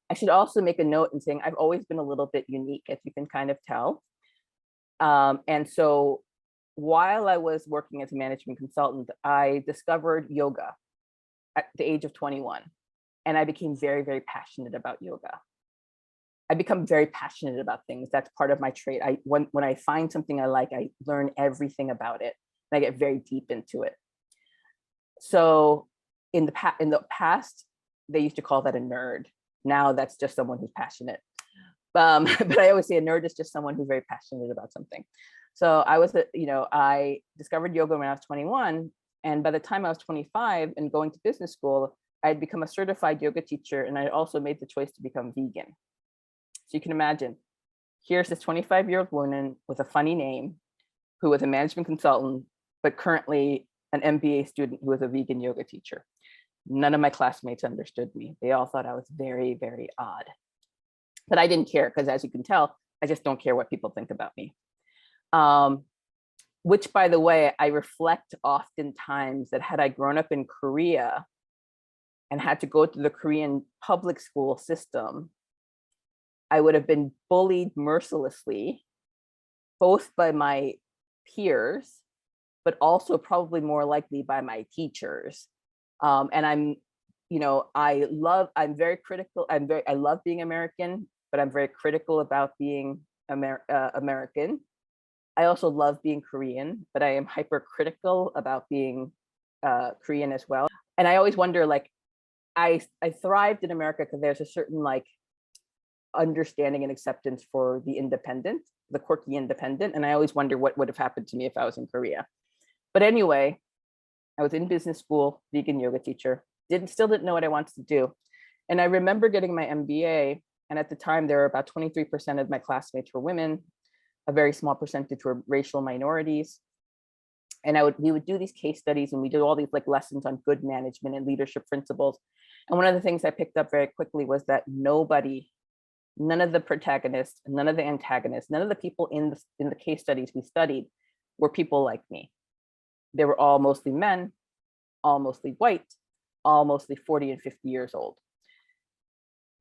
I should also make a note in saying I've always been a little bit unique, as you can kind of tell. And so while I was working as a management consultant, I discovered yoga at the age of 21. And I became very, very passionate about yoga. I become very passionate about things. That's part of my trait. When I find something I like, I learn everything about it. And I get very deep into it. So in the past, they used to call that a nerd. Now that's just someone who's passionate. But I always say a nerd is just someone who's very passionate about something. So I discovered yoga when I was 21. And by the time I was 25 and going to business school, I had become a certified yoga teacher. And I also made the choice to become vegan. So you can imagine, here's this 25-year-old woman with a funny name who was a management consultant, but currently an MBA student who was a vegan yoga teacher. None of my classmates understood me. They all thought I was very, very odd. But I didn't care because, as you can tell, I just don't care what people think about me. Which, by the way, I reflect oftentimes that had I grown up in Korea and had to go to the Korean public school system, I would have been bullied mercilessly, both by my peers, but also probably more likely by my teachers. And I'm very critical. I love being American, but I'm very critical about being American. I also love being Korean, but I am hypercritical about being Korean as well. And I always wonder, like, I thrived in America because there's a certain like understanding and acceptance for the independent, the quirky independent. And I always wonder what would have happened to me if I was in Korea. But anyway, I was in business school, vegan yoga teacher, still didn't know what I wanted to do. And I remember getting my MBA. And at the time, there were about 23% of my classmates were women. A very small percentage were racial minorities. And we would do these case studies, and we did all these like lessons on good management and leadership principles. And one of the things I picked up very quickly was that none of the protagonists, none of the antagonists, none of the people in the case studies we studied were people like me. They were all mostly men, all mostly white, all mostly 40 and 50 years old.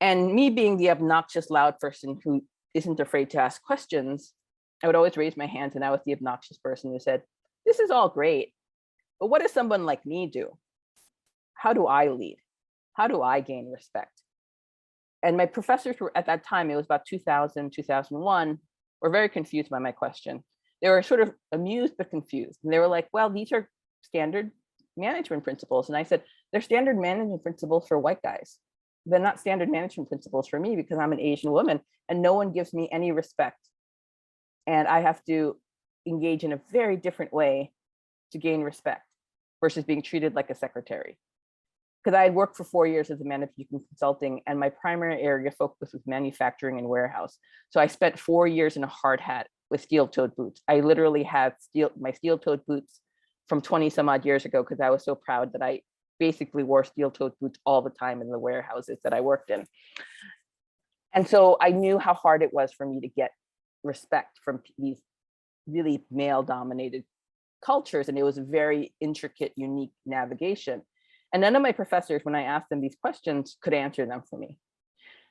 And me being the obnoxious, loud person who isn't afraid to ask questions, I would always raise my hands, and I was the obnoxious person who said, this is all great, but what does someone like me do? How do I lead? How do I gain respect? And my professors were, at that time, it was about 2000, 2001, were very confused by my question. They were sort of amused but confused. And they were like, well, these are standard management principles. And I said, they're standard management principles for white guys. They're not standard management principles for me because I'm an Asian woman and no one gives me any respect. And I have to engage in a very different way to gain respect versus being treated like a secretary. Because I had worked for 4 years as a management consulting, and my primary area of focus was manufacturing and warehouse. So I spent 4 years in a hard hat with steel-toed boots. I literally had my steel-toed boots from 20 some odd years ago because I was so proud that I basically wore steel-toed boots all the time in the warehouses that I worked in. And so I knew how hard it was for me to get respect from these really male-dominated cultures, and it was a very intricate, unique navigation. And none of my professors, when I asked them these questions, could answer them for me.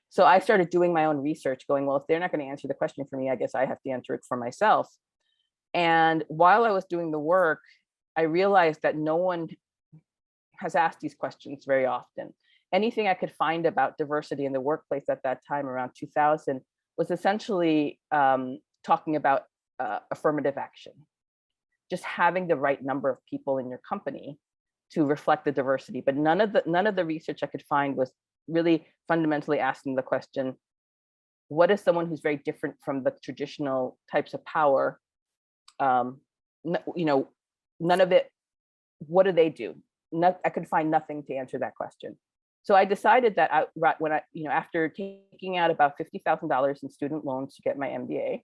So I started doing my own research, going, well, if they're not going to answer the question for me, I guess I have to answer it for myself. And while I was doing the work, I realized that no one has asked these questions very often. Anything I could find about diversity in the workplace at that time, around 2000, was essentially talking about affirmative action. Just having the right number of people in your company to reflect the diversity, but none of the research I could find was really fundamentally asking the question, what is someone who's very different from the traditional types of power? None of it. What do they do? I could find nothing to answer that question. So I decided that after taking out about $50,000 in student loans to get my MBA,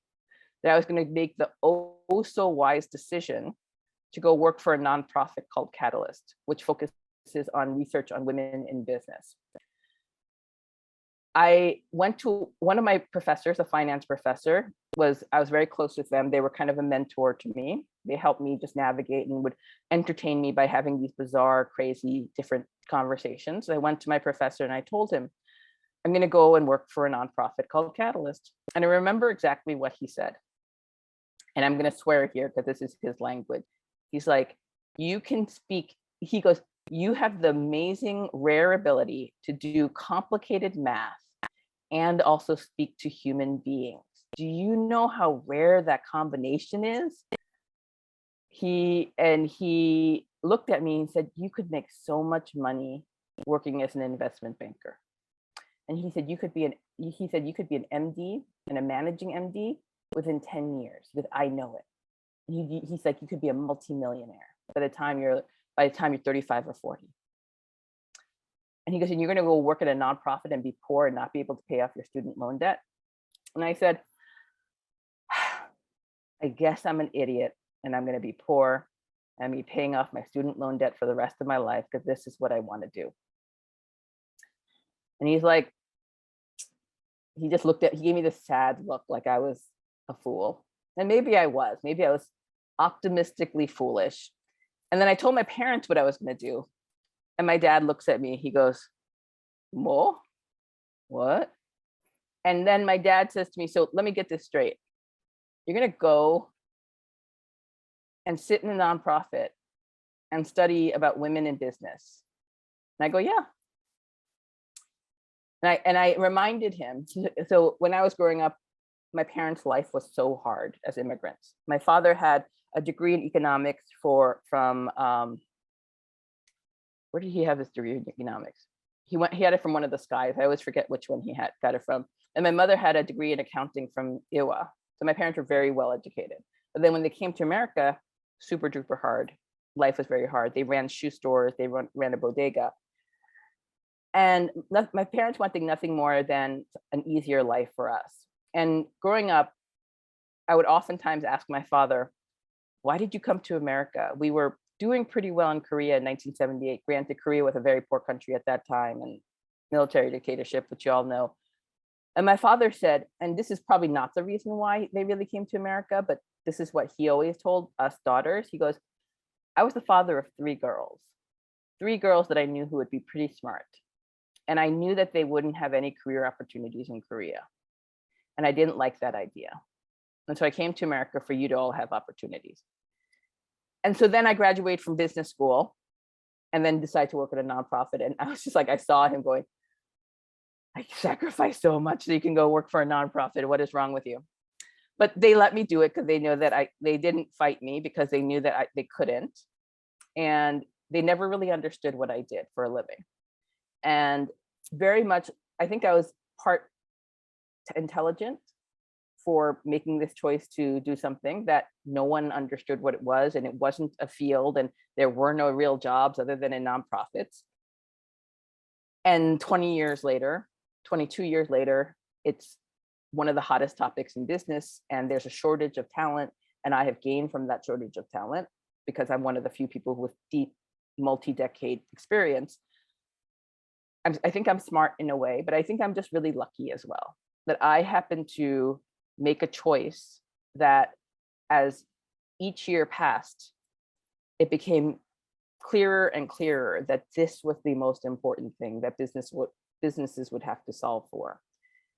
that I was going to make the oh so wise decision to go work for a nonprofit called Catalyst, which focuses on research on women in business. I went to one of my professors, a finance professor. I was very close with them. They were kind of a mentor to me. They helped me just navigate and would entertain me by having these bizarre, crazy, different conversations. I went to my professor and I told him, I'm going to go and work for a nonprofit called Catalyst. And I remember exactly what he said. And I'm going to swear here because this is his language. He's like, you can speak. He goes, you have the amazing, rare ability to do complicated math and also speak to human beings. Do you know how rare that combination is? He looked at me and said, you could make so much money working as an investment banker. And he said, you could be an MD and a managing MD within 10 years, because I know it. He's like, you could be a multimillionaire by the time you're 35 or 40. And he goes, and you're going to go work at a nonprofit and be poor and not be able to pay off your student loan debt. And I said, I guess I'm an idiot and I'm going to be poor and be paying off my student loan debt for the rest of my life because this is what I want to do. And he's like, he gave me this sad look like I was a fool. And maybe I was optimistically foolish. And then I told my parents what I was going to do. And my dad looks at me, he goes, Mo? What? And then my dad says to me, so let me get this straight. You're going to go and sit in a nonprofit and study about women in business. And I go, yeah. And I reminded him, so when I was growing up, my parents' life was so hard as immigrants. My father had a degree in economics from where did he have his degree in economics? He had it from one of the skies. I always forget which one he got it from. And my mother had a degree in accounting from Iowa. So my parents were very well educated. But then when they came to America, super duper hard. Life was very hard. They ran shoe stores, they ran a bodega. And my parents wanted nothing more than an easier life for us. And growing up, I would oftentimes ask my father, why did you come to America? We were doing pretty well in Korea in 1978. Granted, Korea was a very poor country at that time and military dictatorship, which you all know. And my father said, and this is probably not the reason why they really came to America, but this is what he always told us daughters. He goes, I was the father of three girls that I knew who would be pretty smart. And I knew that they wouldn't have any career opportunities in Korea. And I didn't like that idea. And so I came to America for you to all have opportunities. And so then I graduated from business school and then decided to work at a nonprofit. And I was just like, I saw him going, I sacrificed so much so you can go work for a nonprofit. What is wrong with you? But they let me do it because they know that they didn't fight me because they knew that they couldn't. And they never really understood what I did for a living. And very much, I think I was part intelligent for making this choice to do something that no one understood what it was, and it wasn't a field, and there were no real jobs other than in nonprofits. And 22 years later, it's one of the hottest topics in business, and there's a shortage of talent, and I have gained from that shortage of talent because I'm one of the few people with deep multi-decade experience. I think I'm smart in a way, but I think I'm just really lucky as well, that I happen to make a choice that as each year passed, it became clearer and clearer that this was the most important thing that businesses would have to solve for.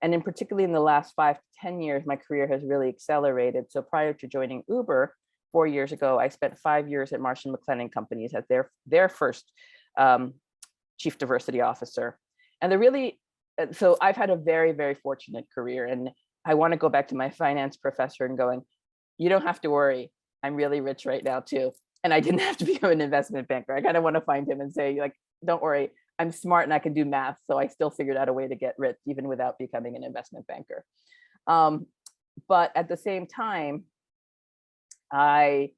And in particularly in the last 5 to 10 years, my career has really accelerated. So prior to joining Uber 4 years ago, I spent 5 years at Marsh & McLennan Companies as their first chief diversity officer. And so I've had a very, very fortunate career. And I want to go back to my finance professor and going, you don't have to worry. I'm really rich right now too. And I didn't have to become an investment banker. I kind of want to find him and say, like, don't worry, I'm smart and I can do math. So I still figured out a way to get rich even without becoming an investment banker. But at the same time, the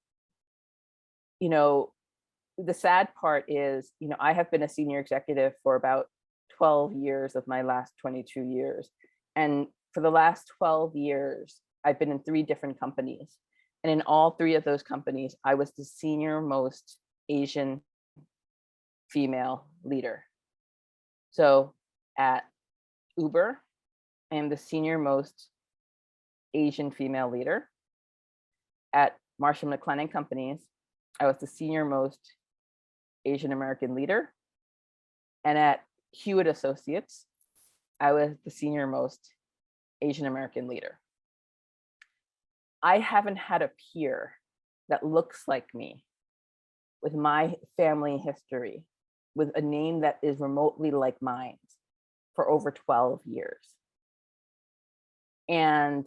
sad part is, I have been a senior executive for about 12 years of my last 22 years. And for the last 12 years, I've been in 3 different companies. And in all 3 of those companies, I was the senior most Asian female leader. So at Uber, I am the senior most Asian female leader. At Marsh & McLennan Companies, I was the senior most Asian American leader. And at Hewitt Associates, I was the senior most Asian American leader. I haven't had a peer that looks like me, with my family history, with a name that is remotely like mine, for over 12 years. And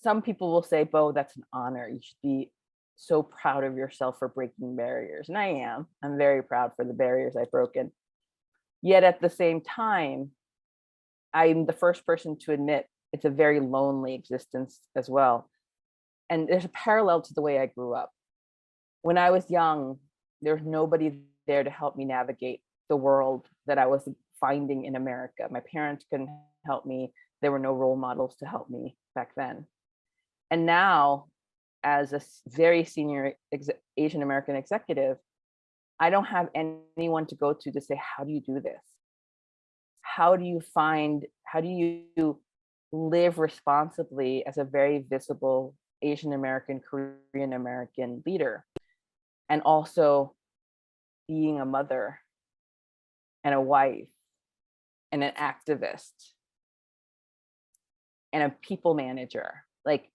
some people will say, Bo, that's an honor. You should be so proud of yourself for breaking barriers. And I am. I'm very proud for the barriers I've broken. Yet at the same time, I'm the first person to admit it's a very lonely existence as well. And there's a parallel to the way I grew up. When I was young, there was nobody there to help me navigate the world that I was finding in America. My parents couldn't help me. There were no role models to help me back then. And now, as a very senior Asian American executive, I don't have anyone to go to say, how do you do this? How do you live responsibly as a very visible Asian American, Korean American leader, and also being a mother and a wife and an activist and a people manager? Like,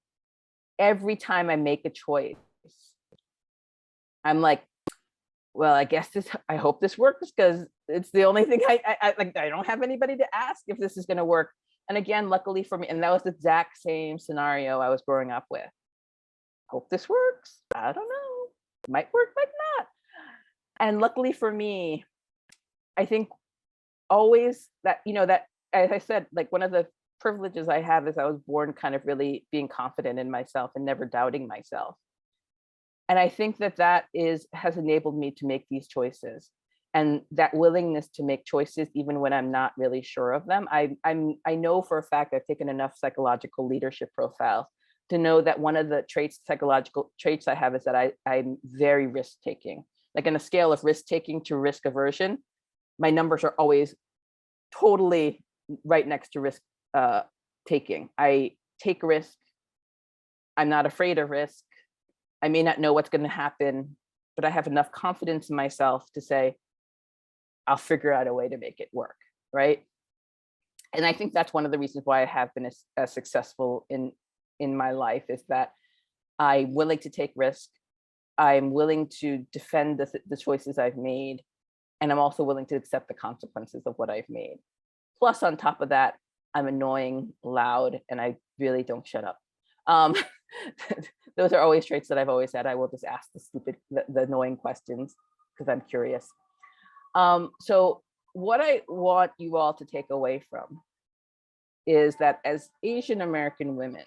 every time I make a choice, I'm like, well, I hope this works, because it's the only thing I don't have anybody to ask if this is going to work. And again, luckily for me, and that was the exact same scenario I was growing up with. Hope this works. I don't know. Might work, might not. And luckily for me, I think always that, that, as I said, like, one of the privileges I have is I was born kind of really being confident in myself and never doubting myself. And I think that has enabled me to make these choices, and that willingness to make choices even when I'm not really sure of them. I know for a fact I've taken enough psychological leadership profiles to know that one of the psychological traits I have is that I'm very risk-taking. Like, on a scale of risk-taking to risk aversion, my numbers are always totally right next to risk taking. I take risk. I'm not afraid of risk. I may not know what's going to happen, but I have enough confidence in myself to say, I'll figure out a way to make it work, right? And I think that's one of the reasons why I have been as successful in my life, is that I'm willing to take risk. I'm willing to defend the choices I've made, and I'm also willing to accept the consequences of what I've made. Plus, on top of that, I'm annoying, loud, and I really don't shut up. Those are always traits that I've always had. I will just ask the annoying questions because I'm curious. So what I want you all to take away from is that as Asian American women,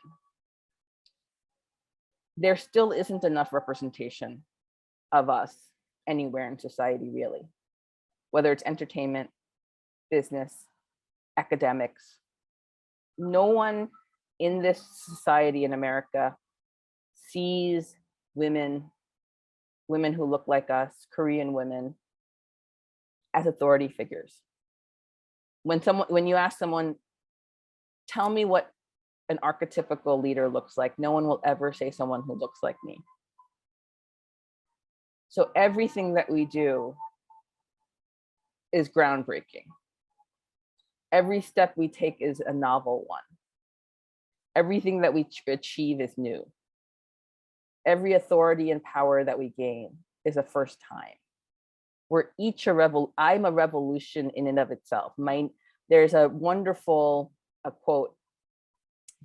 there still isn't enough representation of us anywhere in society, really, whether it's entertainment, business, academics. No one in this society in America sees women who look like us, Korean women, as authority figures. When you ask someone, tell me what an archetypical leader looks like, no one will ever say someone who looks like me. So everything that we do is groundbreaking. Every step we take is a novel one. Everything that we achieve is new. Every authority and power that we gain is a first time. We're each I'm a revolution in and of itself. There's a wonderful quote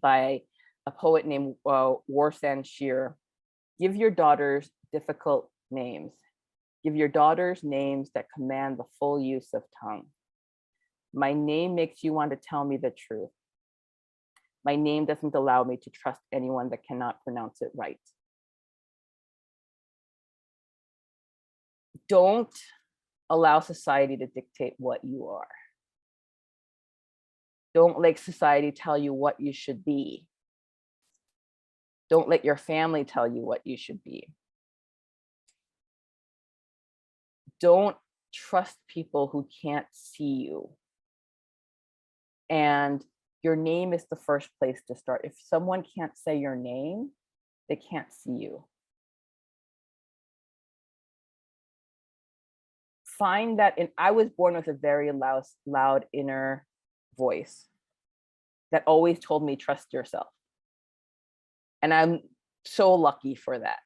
by a poet named Warsan Shir. Give your daughters difficult names. Give your daughters names that command the full use of tongue. My name makes you want to tell me the truth. My name doesn't allow me to trust anyone that cannot pronounce it right. Don't allow society to dictate what you are. Don't let society tell you what you should be. Don't let your family tell you what you should be. Don't trust people who can't see you. And your name is the first place to start. If someone can't say your name, they can't see you. find that, and I was born with a very loud inner voice that always told me, trust yourself. And I'm so lucky for that.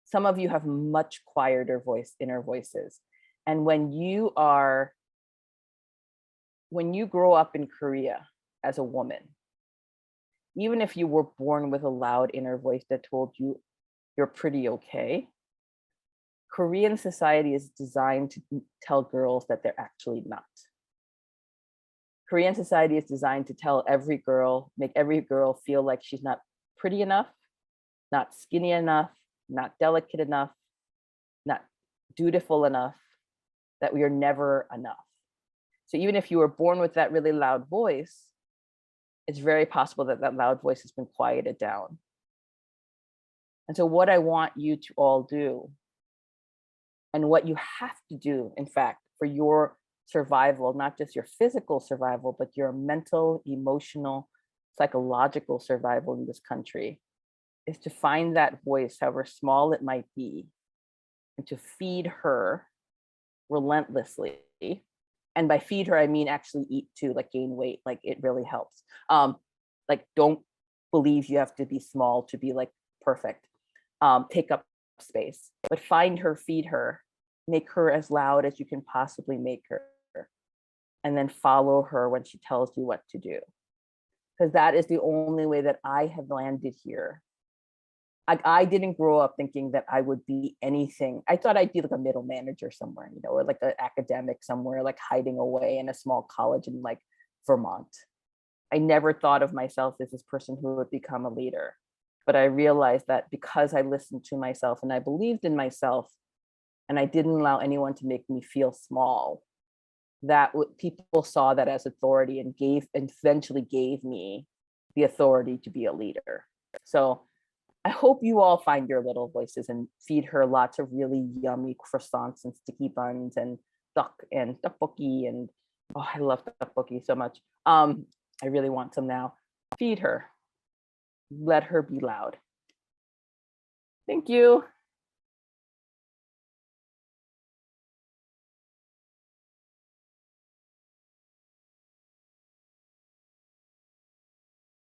Some of you have much quieter inner voices. And when you grow up in Korea as a woman, even if you were born with a loud inner voice that told you you're pretty okay, Korean society is designed to tell girls that they're actually not. Korean society is designed to tell every girl, make every girl feel like she's not pretty enough, not skinny enough, not delicate enough, not dutiful enough, that we are never enough. So even if you were born with that really loud voice, it's very possible that that loud voice has been quieted down. And so what I want you to all do, and what you have to do, in fact, for your survival, not just your physical survival, but your mental, emotional, psychological survival in this country, is to find that voice, however small it might be, and to feed her relentlessly. And by feed her, I mean actually eat too, like gain weight, like it really helps. Like don't believe you have to be small to be like perfect. Take up space, but find her, feed her, make her as loud as you can possibly make her, and then follow her when she tells you what to do. Because that is the only way that I have landed here. I didn't grow up thinking that I would be anything. I thought I'd be like a middle manager somewhere, you know, or like an academic somewhere, like hiding away in a small college in like Vermont. I never thought of myself as this person who would become a leader. But I realized that because I listened to myself and I believed in myself, and I didn't allow anyone to make me feel small, that people saw that as authority and eventually gave me the authority to be a leader. So I hope you all find your little voices and feed her lots of really yummy croissants and sticky buns and duck and tteokbokki, and oh, I love tteokbokki so much. I really want some now. Feed her. Let her be loud. Thank you.